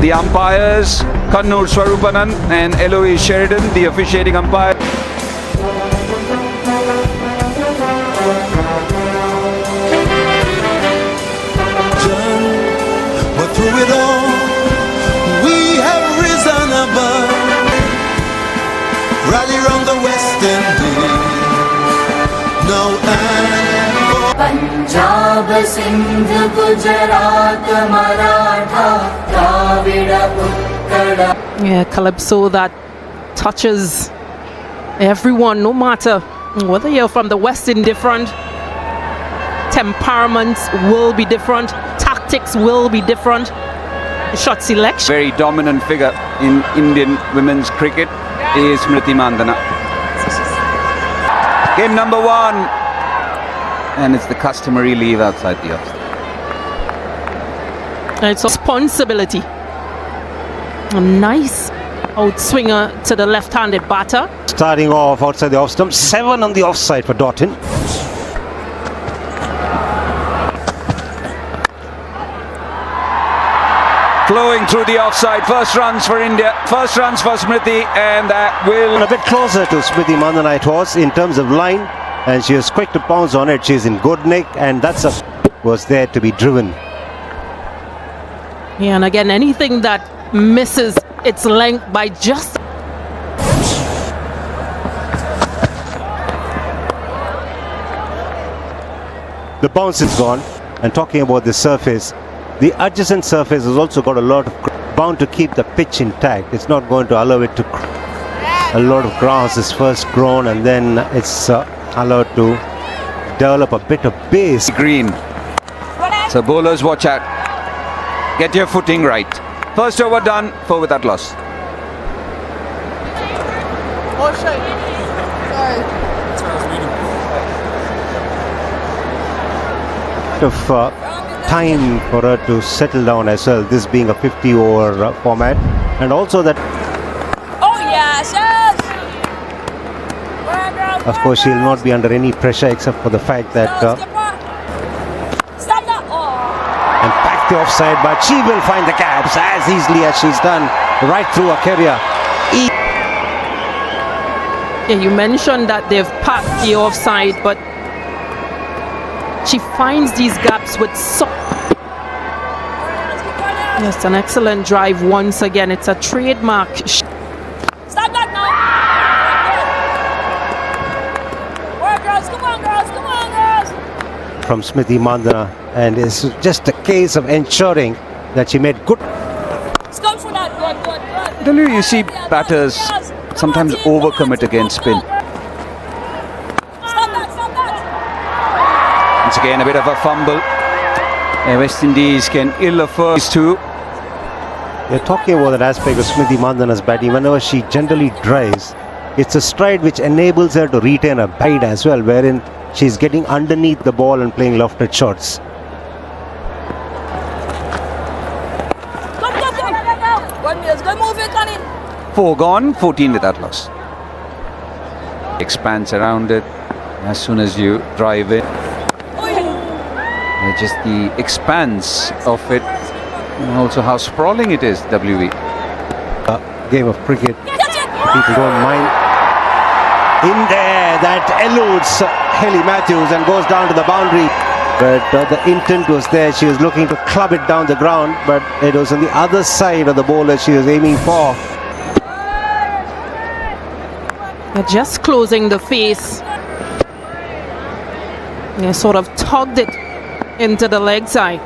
The umpires, Kannur Swarupanan and Eloise Sheridan, the officiating umpire. But through it all, we have risen above. Rally round the West Indies. Now and Punjab, Sindh, Gujarat, Maratha, Dravida, Uttara. Yeah, calypso that touches everyone, no matter whether you're from the West Indies. Different temperaments will be different, tactics will be different, shot selection. Very dominant figure in Indian women's cricket is Smriti Mandhana. Game number 1, and it's the customary leave outside the off. It's a responsibility. A nice outswinger to the left-handed batter. Starting off outside the off stump, 7 on the offside for Doughton. Flowing through the offside. First runs for India, first runs for Smriti, and that will... A bit closer to Smriti Mandhana it was in terms of line, and she was quick to pounce on it. She's in good nick, and that's was there to be driven. Yeah, and again, anything that misses its length by just... The bounce is gone, and talking about the surface, the adjacent surface has also got a lot of bound to keep the pitch intact. It's not going to allow it to... A lot of grass is first grown, and then it's allowed to develop a bit of base. Green. So bowlers, watch out. Get your footing right. First over done, 4 without loss. Of time for her to settle down as well, this being a 50 over format, and also that of course she'll not be under any pressure except for the fact that and back the offside, but she will find the gaps as easily as she's done right through her career. Yeah, you mentioned that they've packed the offside, but she finds these gaps with so... Yes, an excellent drive once again. It's a trademark. Stop that now! Work, girls, come on, girls, come on, girls! From Smriti Mandhana, and it's just a case of ensuring that she made good... Stop for that, good. Don't you see batters sometimes overcommit against spin? Stop that! Once again, a bit of a fumble. West Indies can ill afford these two. You're talking about that aspect of Smriti Mandhana's batting. Whenever she generally drives, it's a stride which enables her to retain her bite as well, wherein she's getting underneath the ball and playing lofted shots. Go! 1 minute, go move it, Connie. 4 gone, 14 without loss. Expands around it as soon as you drive it. Just the expanse of it, and also how sprawling it is, WV. Game of cricket, people don't mind. In there, that eludes Hayley Matthews and goes down to the boundary. But the intent was there. She was looking to club it down the ground, but it was on the other side of the bowler she was aiming for. They're just closing the face. They sort of tugged it into the leg side.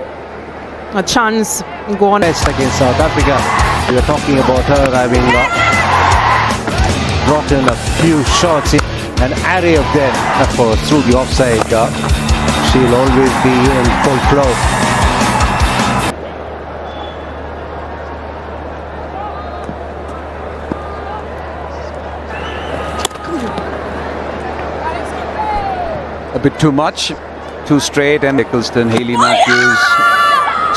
A chance gone. Against South Africa. We were talking about her having brought in a few shots in an array of them, of course, through the offside. She'll always be in full flow. A bit too much, too straight, and Eccleston, Hayley Matthews.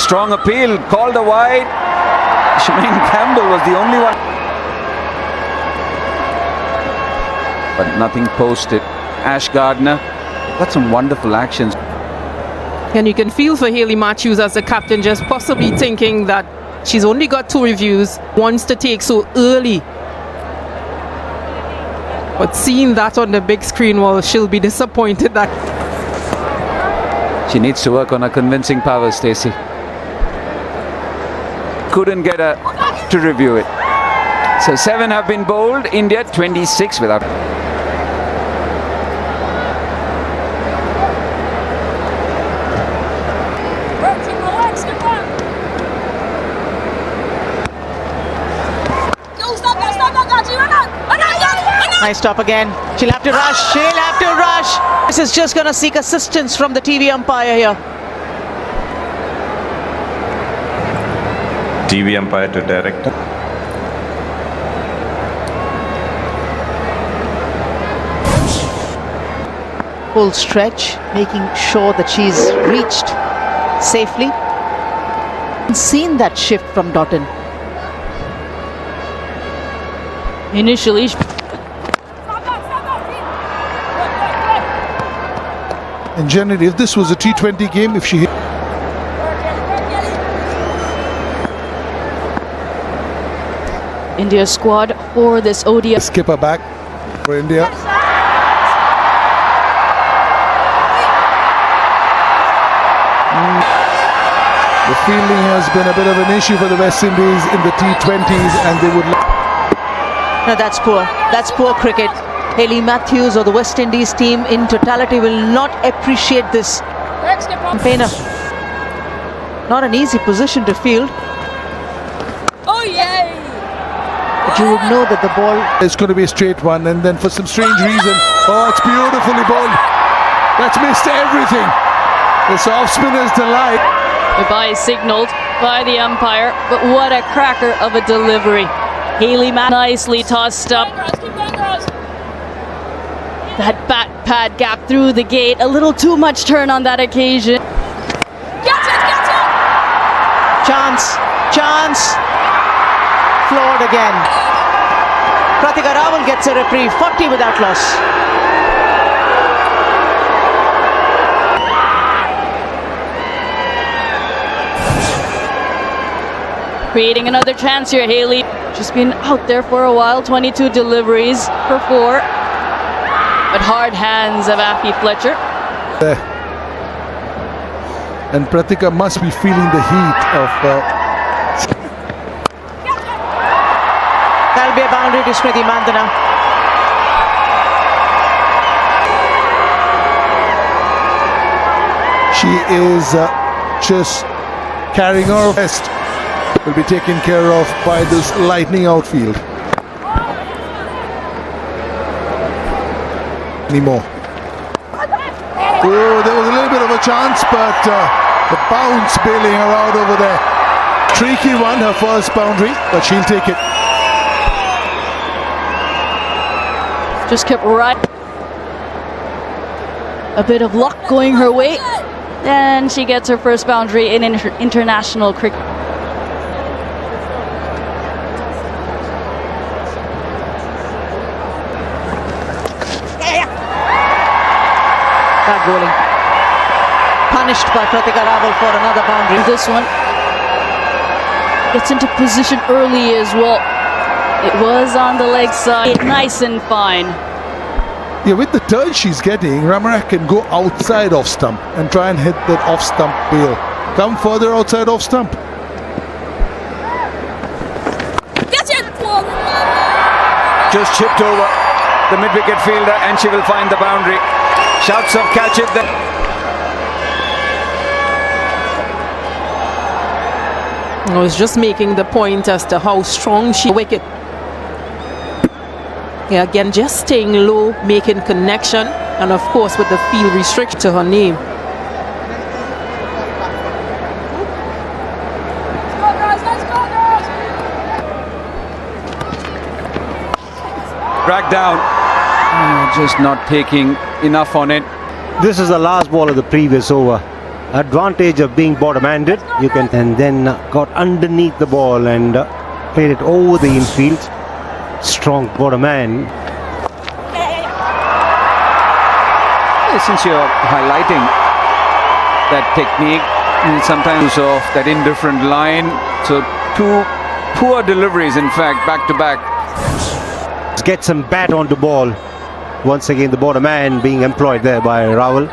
Strong appeal, called a wide. Shemaine Campbell was the only one. But nothing posted. Ash Gardner got some wonderful actions. And you can feel for Hayley Matthews as the captain, just possibly thinking that She's only got 2 reviews, wants to take so early. But seeing that on the big screen, well, she'll be disappointed that She needs to work on her convincing power, Stacey. Couldn't get her to review it. So 7 have been bowled, India 26 without. Nice stop again. She'll have to rush. She'll have to rush. This is just going to seek assistance from the TV umpire here. TV umpire to direct. Full stretch, making sure that she's reached safely. Seen that shift from Dottin. Initially, And generally, if this was a T20 game, if she hit India squad for this ODI. skipper back for India. The fielding has been a bit of an issue for the West Indies in the T20s, and they would. no, that's poor. That's poor cricket. Hayley Matthews or the West Indies team in totality will not appreciate this campaigner. Not an easy position to field. Oh yeah! But you would know that the ball. It's going to be a straight one, and then for some strange reason, oh, it's beautifully bowled. That's missed everything. It's off spinner's delight. Goodbye signalled by the umpire, but what a cracker of a delivery. Hayley nicely tossed up. That bat pad gap through the gate, a little too much turn on that occasion. Chance. Floored again. Pratika Rawal gets a reprieve, 40 without loss. Creating another chance here, Hayley. She's been out there for a while, 22 deliveries for 4. But hard hands of Affy Fletcher. And Pratika must be feeling the heat of. That'll be a boundary to Smriti Mandana. She is just carrying her best. Will be taken care of by this lightning outfield. Anymore. Oh, there was a little bit of a chance, but the bounce bailing her out over there. Tricky one, her first boundary, but she'll take it. Just kept right. A bit of luck going her way. And she gets her first boundary in international cricket. Bad bowling. Punished by Pratika Rawal for another boundary. This one gets into position early as well. It was on the leg side, nice and fine. Yeah, with the turn she's getting, Ramarak can go outside off stump and try and hit that off stump bail. Come further outside off stump. Get it! Just chipped over the mid-wicket fielder, and she will find the boundary. Shouts of catch it there. I was just making the point as to how strong she wicket. Yeah, again, just staying low, making connection, and of course with the field restriction to her name. Dragged down. Just not taking enough on it. This is the last ball of the previous over. Advantage of being bottom-handed. You can and then got underneath the ball and played it over the infield. Strong bottom hand. Since you're highlighting that technique, sometimes of that indifferent line, so Two poor deliveries, in fact, back to back. Get some bat on the ball. Once again, the bottom man being employed there by Rahul.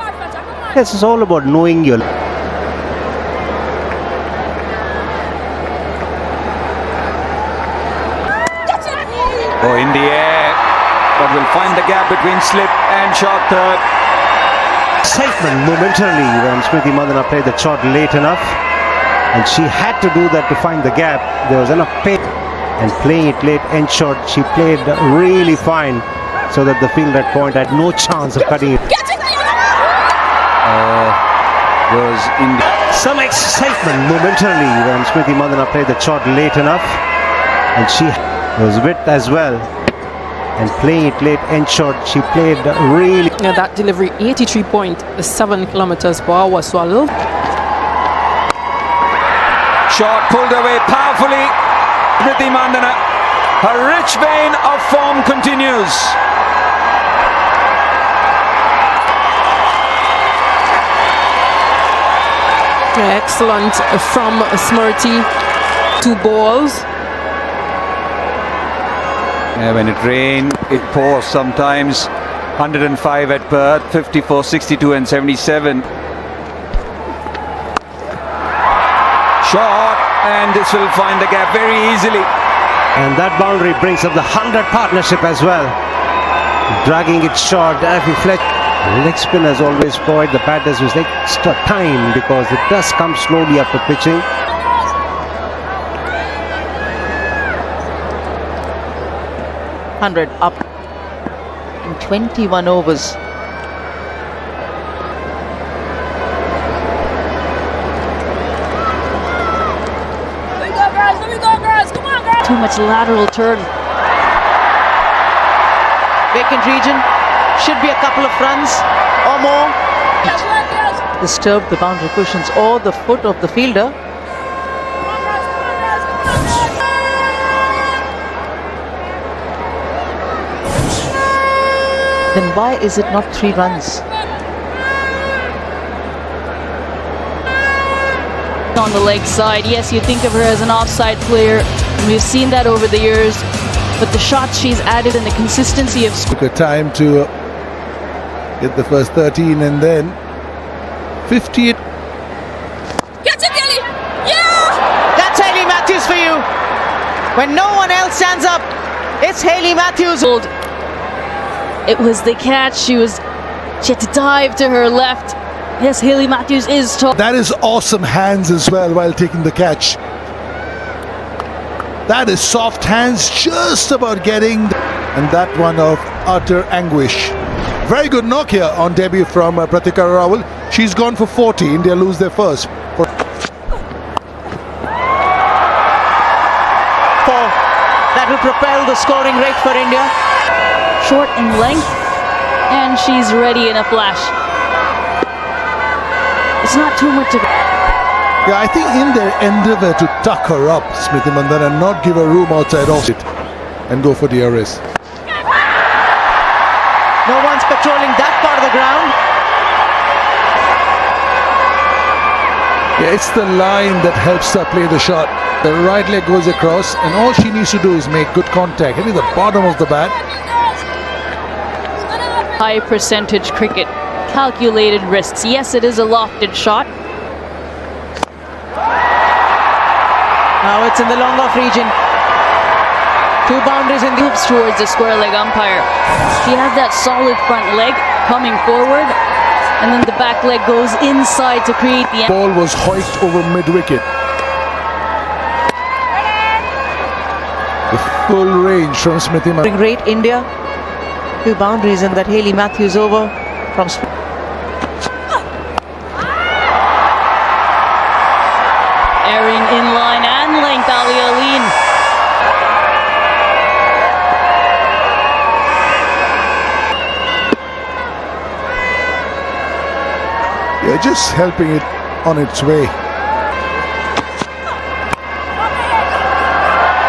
Yes, it's all about knowing your... Oh, in the air, but will find the gap between slip and short third. Excitement momentarily when Smriti Mandhana played the shot late enough, and she had to do that to find the gap. There was enough pace, and playing it late end shot, she played really fine, so that the field at point had no chance of cutting it. Was in Some excitement momentarily when Smriti Mandhana played the shot late enough, and she was width as well, and playing it late end shot, she played really... Now that delivery, 83.7 kilometers per hour, so a little... shot pulled away powerfully. Smriti Mandhana, her rich vein of form continues. Excellent from Smriti. 2 balls. Yeah, when it rains, it pours sometimes. 105 at Perth, 54, 62 and 77. Shot, and this will find the gap very easily. And that boundary brings up the 100 partnership as well. Dragging it short, Afi Fletcher. Leg spinners always provide the batters with extra time because it does come slowly after pitching. $100 up in 21 overs. Too much lateral turn. Vacant region. Should be a couple of runs or more. Disturb the boundary cushions or the foot of the fielder. Then why is it not 3 runs? On the leg side, yes, you think of her as an offside player. We've seen that over the years, but the shots she's added and the consistency of Took a time to get the first 13 and then 58. That's Hayley Matthews for you. When no one else stands up, it's Hayley Matthews. It was the catch. She had to dive to her left. Yes, Hayley Matthews is tall. That is awesome hands as well while taking the catch. That is soft hands, just about getting, and that one of utter anguish. Very good knock here on debut from Pratika Rawal. She's gone for 40. India lose their first. That will propel the scoring rate for India. Short in length, and she's ready in a flash. It's not too much of Yeah, I think in their endeavour to tuck her up, Smriti Mandhana, and not give her room outside off it and go for DRS. No one's patrolling that part of the ground. Yeah, it's the line that helps her play the shot. The right leg goes across, and all she needs to do is make good contact, hitting the bottom of the bat. high percentage cricket. Calculated risks. Yes, it is a lofted shot. Now it's in the long off region. 2 boundaries in the Moves towards the square leg umpire. She has that solid front leg coming forward, and then the back leg goes inside to create the... Ball was hoiked over mid-wicket. The full range from Smriti Mandhana. rate India. 2 boundaries in that Hayley Matthews over from Airing in line and length, Ali Aleen. Yeah, just helping it on its way.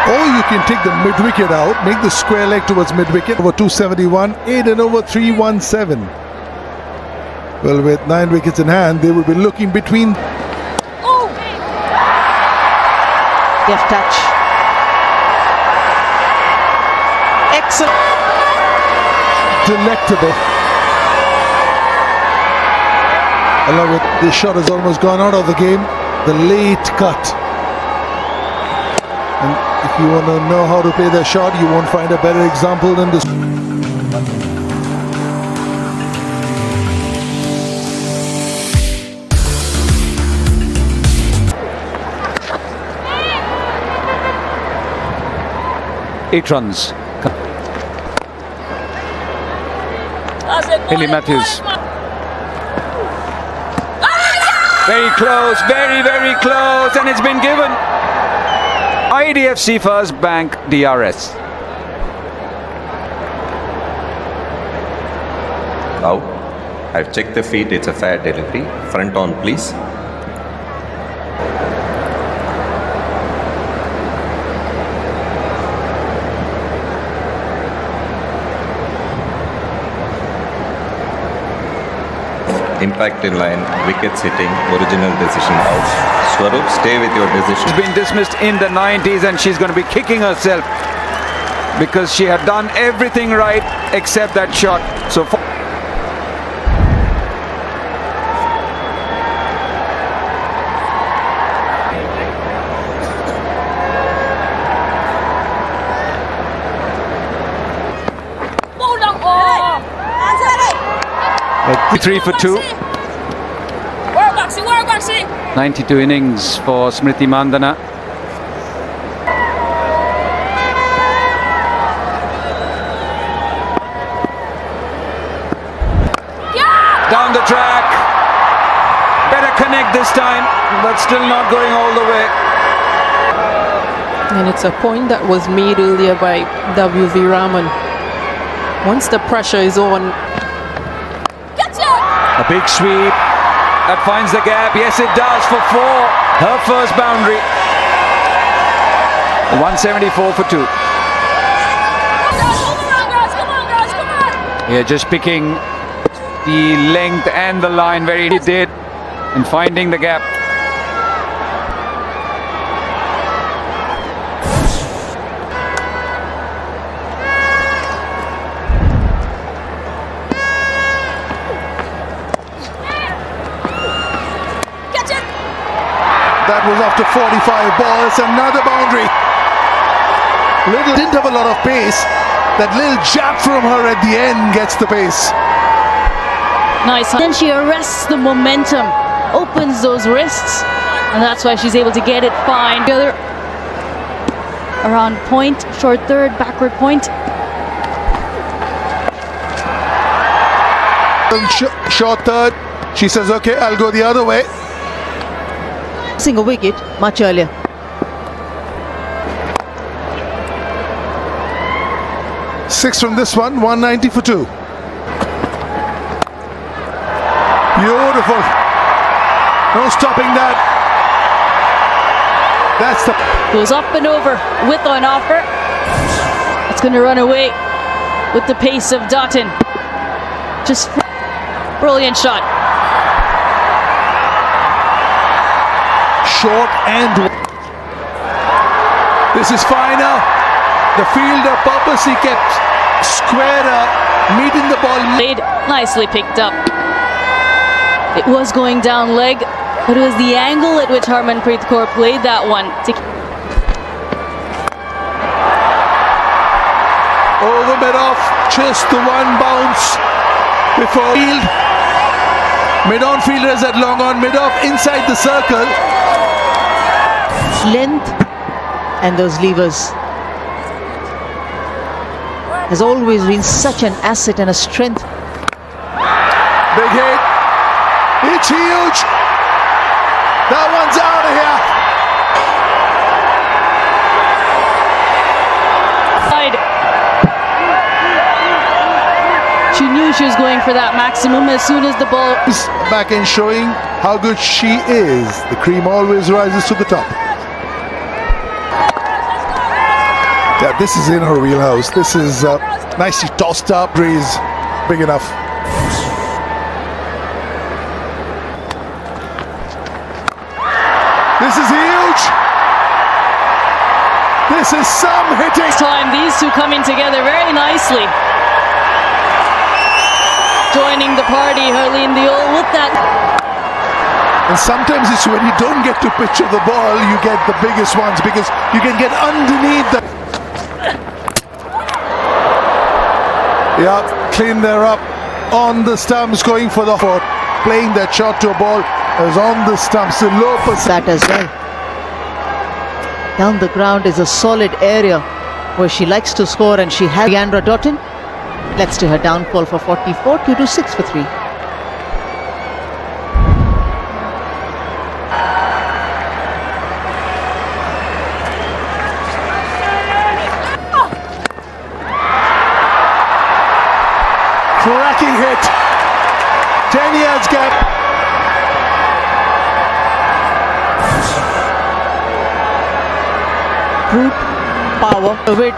Or you can take the mid-wicket out, make the square leg towards mid-wicket, over 271, 8 and over 317. Well, with 9 wickets in hand, they will be looking between. Deft touch. Excellent. Delectable. I love it. This shot has almost gone out of the game. The late cut. And if you want to know how to play the shot, you won't find a better example than this. Eight runs. Hayley Matthews. Very close, very, very close, and it's been given. IDFC First Bank DRS. Out. I've checked the feet, it's a fair delivery. Front on, please. Impact in line, wickets hitting, original decision out. Swarup, stay with your decision. She's been dismissed in the 90s and she's going to be kicking herself because she had done everything right except that shot. So three for two. 92 innings for Smriti Mandhana. Down the track. Better connect this time, but still not going all the way. And it's a point that was made earlier by W.V. Raman. Once the pressure is on, A big sweep that finds the gap. Yes, it does for four. Her first boundary. 174 for two. Yeah, just picking the length and the line very he did in finding the gap. That was after 45 balls, another boundary. Little didn't have a lot of pace. That little jab from her at the end gets the pace. Nice. Then she arrests the momentum, opens those wrists, and that's why she's able to get it fine. The other around point, short third, backward point. Short third. She says, okay, I'll go the other way. Missing a wicket much earlier. Six from this one, 190 for two. Beautiful. No stopping that. That's the... Goes up and over with an offer. It's going to run away with the pace of Dottin. Just brilliant shot. Short and... This is finer. The fielder purposely kept squarer, meeting the ball. Played nicely picked up. It was going down leg, but it was the angle at which Harmanpreet Kaur played that one. Over mid-off, just the one bounce before field. Mid-on fielders at long on, mid-off inside the circle. Length and those levers has always been such an asset and a strength. Big hit. It's huge. That one's out of here. She knew she was going for that maximum as soon as the ball... Back in showing how good she is. The cream always rises to the top. Yeah, this is in her wheelhouse. This is nicely tossed up. Breeze, big enough. This is huge. This is some hitting. Time these two coming together very nicely. Joining the party, Harleen Deol with that. And sometimes it's when you don't get to picture the ball, you get the biggest ones because you can get underneath the. Yeah, clean there up on the stumps, going for the foot, playing that shot to a ball is on the stumps. The low percent. That as well. Down the ground is a solid area where she likes to score, and she has Leandra Dottin. Let's to her downfall for 44, 2 to 6 for 3. Cracking hit. 10 yards gap. Brute power of it.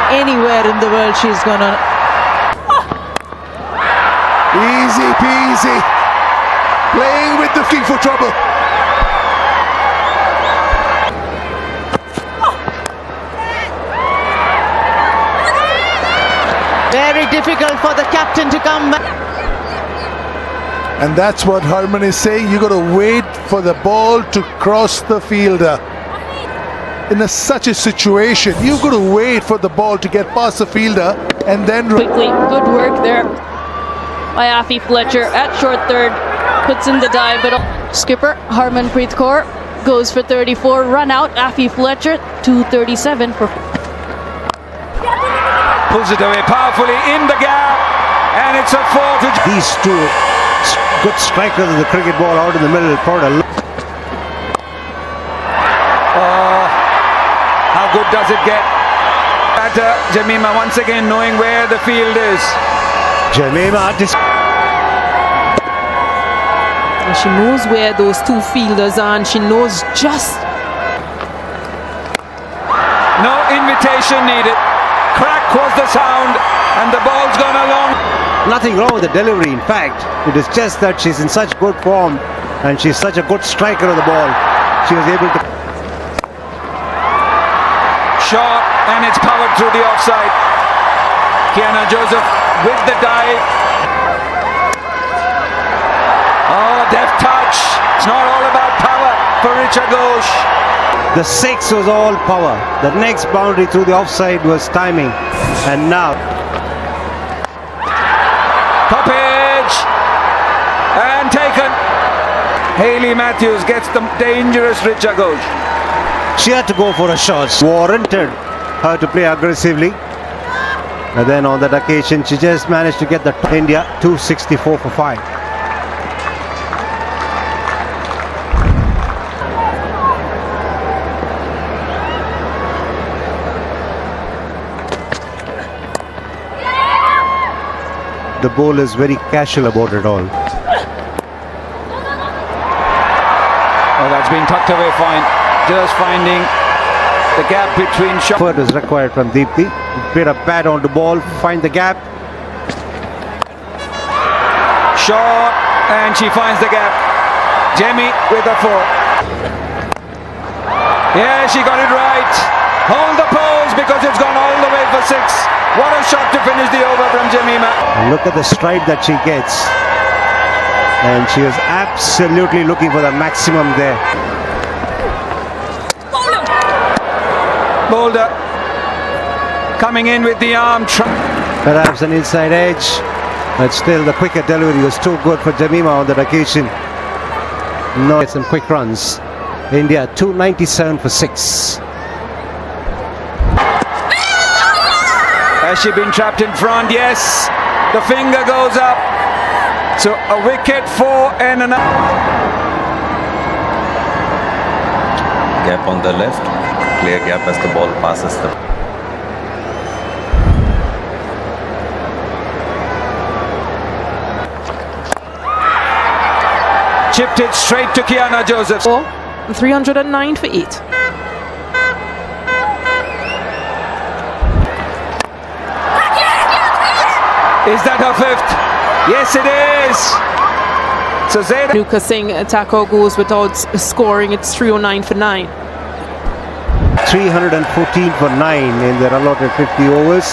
Anywhere in the world she's gonna. Easy peasy. Playing with the king for trouble. Very difficult for the captain to come back. And that's what Harman is saying. You got to wait for the ball to cross the fielder. In such a situation, you've got to wait for the ball to get past the fielder and then Quickly, good work there by Afi Fletcher at short third. Puts in the dive, but skipper Harmanpreet Kaur goes for 34. Run out, Afi Fletcher, 237 for. Pulls it away powerfully in the gap, and it's a 4 to. These two good strikers of the cricket ball out in the middle. How good does it get? Batter Jemimah once again knowing where the field is. Jemimah And she knows where those two fielders are, and she knows just. No invitation needed. Crack was the sound, and the ball's gone along. nothing wrong with the delivery. In fact, it is just that she's in such good form and she's such a good striker of the ball. She was able to. Shot, and it's powered through the offside. Kiana Joseph with the dive. Oh, deft touch. It's not all about power for Richa Ghosh. The six was all power. The next boundary through the offside was timing. And now. Toppage. And taken. Hayley Matthews gets the dangerous Richa Ghosh. She had to go for a shot. Warranted her to play aggressively. And then on that occasion, she just managed to get the India 264 for 5. The ball is very casual about it all. Oh, that's been tucked away fine. Just finding the gap between shots. Effort is required from Deepthi. Bit of bat on the ball, find the gap. Shot, and she finds the gap. Jamie with a 4. Yeah, she got it right. Hold the pose because it's gone all the way for 6. What a shot to finish the over from Jemimah. And look at the stride that she gets. And she is absolutely looking for the maximum there. Boulder coming in with the arm. Perhaps an inside edge, but still the quicker delivery was too good for Jemimah on that occasion. No, get some quick runs. India 297 for 6. Has she been trapped in front? Yes. The finger goes up. So a wicket for and another. Gap on the left. Clear gap as the ball passes the. Chipped it straight to Kiana Joseph. 309 for 8. Is that her 5th? Yes, it is. So Zaida. Nuka Singh Thakur goes without scoring. It's 309 for 9. 314 for 9 in their allotted 50 overs.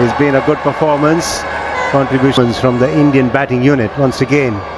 It's been a good performance. Contributions from the Indian batting unit once again.